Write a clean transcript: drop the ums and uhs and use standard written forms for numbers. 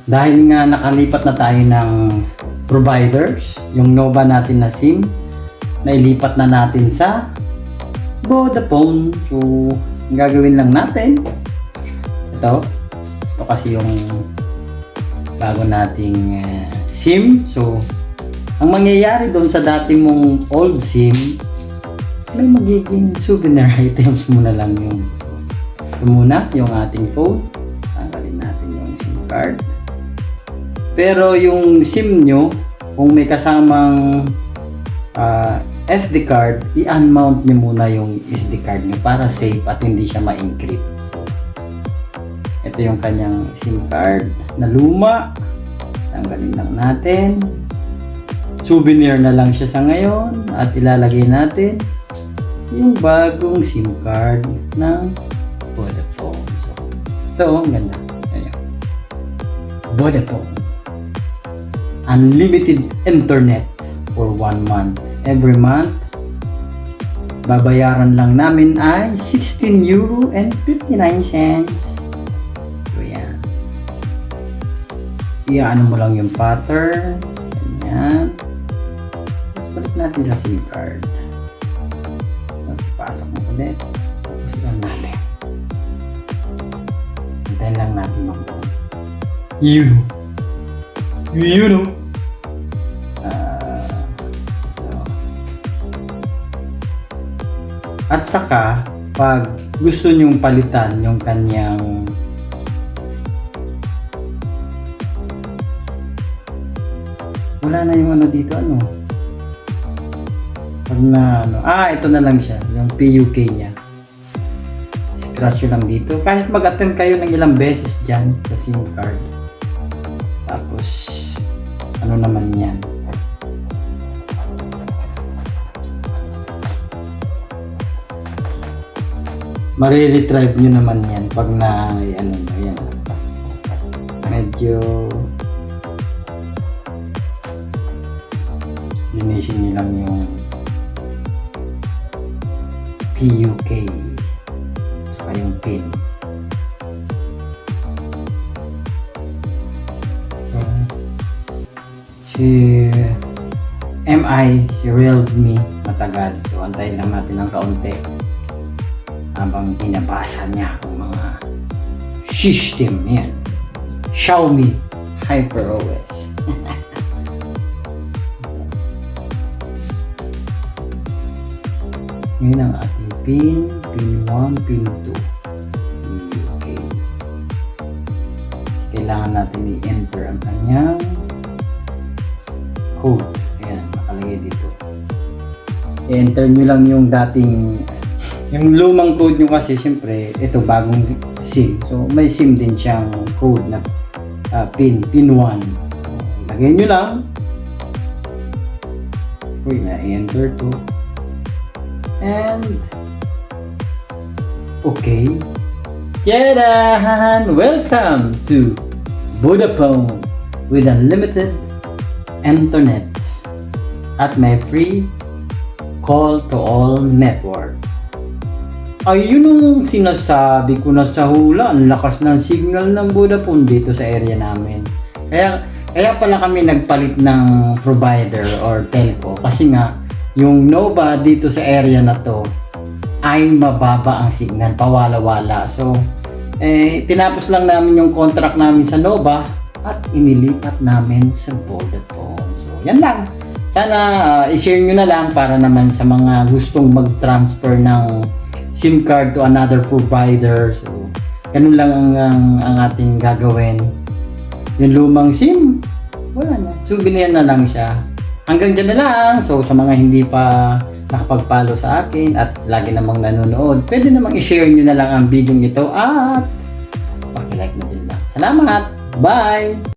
Dahil nga nakalipat na tayo ng providers, yung Nova natin na SIM, nailipat na natin sa Vodafone. So, ang gagawin lang natin, ito kasi yung bago nating SIM. So, ang mangyayari doon sa dati mong old SIM, may magiging souvenir items mo na lang yung ito muna, yung ating phone. Tanggalin natin yung SIM card. Pero yung SIM nyo, kung may kasamang SD card, i-unmount nyo muna yung SD card nyo para safe at hindi siya ma-encrypt. So, ito yung kanyang SIM card na luma. Tanggalin lang natin. Souvenir na lang siya sa ngayon at ilalagay natin yung bagong SIM card ng Vodafone. So, ito, ang ganda. Ayan. Vodafone. Unlimited internet for 1 month. Every month, babayaran lang namin ay €16.59. So, yan. Iyaano mo lang yung pattern. Ganyan. Tapos balik natin sa SIM card. Tapos pasok mo ulit. Tapos lang natin. Hintayin lang natin mag-on. You know. At saka, pag gusto nyong palitan yung kanyang wala na yung ano dito, ano? Pag na, ano? Ito na lang siya. Yung PUK niya. Scratch nyo lang dito. Kahit mag-attend kayo ng ilang beses dyan sa SIM card. Tapos, ano naman yan? Mariretrieve nyo naman yan pag na, ano na yan. Medyo linisin nyo lang yung PUK saka yung pin. So, si reeled me matagal. So, antayin lang natin ng kaunti habang pinabasa niya ang mga system yan. Xiaomi HyperOS. Ngayon ang ating pin 1, pin 2. Okay. Kasi kailangan natin i-enter ang kanyang code. Ayan, nakalagay dito. I-enter nyo lang yung dating yung lumang code nyo kasi syempre ito bagong SIM. So may SIM din siyang code na pin 1. Lagay nyo lang. Uy, na-enter to. And okay. Tadaan! Welcome to Vodafone with unlimited internet at may free call to all network. Ayun yung sinasabi ko na sa hula, ang lakas ng signal ng Vodafone dito sa area namin. Kaya pala kami nagpalit ng provider or telco kasi nga yung Nova dito sa area na to ay mababa ang signal, pawala-wala. So, tinapos lang namin yung contract namin sa Nova at inilipat namin sa Vodafone. So, yan lang. Sana i-share nyo na lang para naman sa mga gustong mag-transfer ng SIM card to another provider. So, ganun lang ang ating gagawin. Yung lumang SIM, wala na. Souvenir na lang siya. Hanggang dyan na lang. So, sa mga hindi pa nakapag-follow sa akin at lagi namang nanonood, pwede namang i-share nyo na lang ang video ito at paki-like na din lang. Salamat! Bye!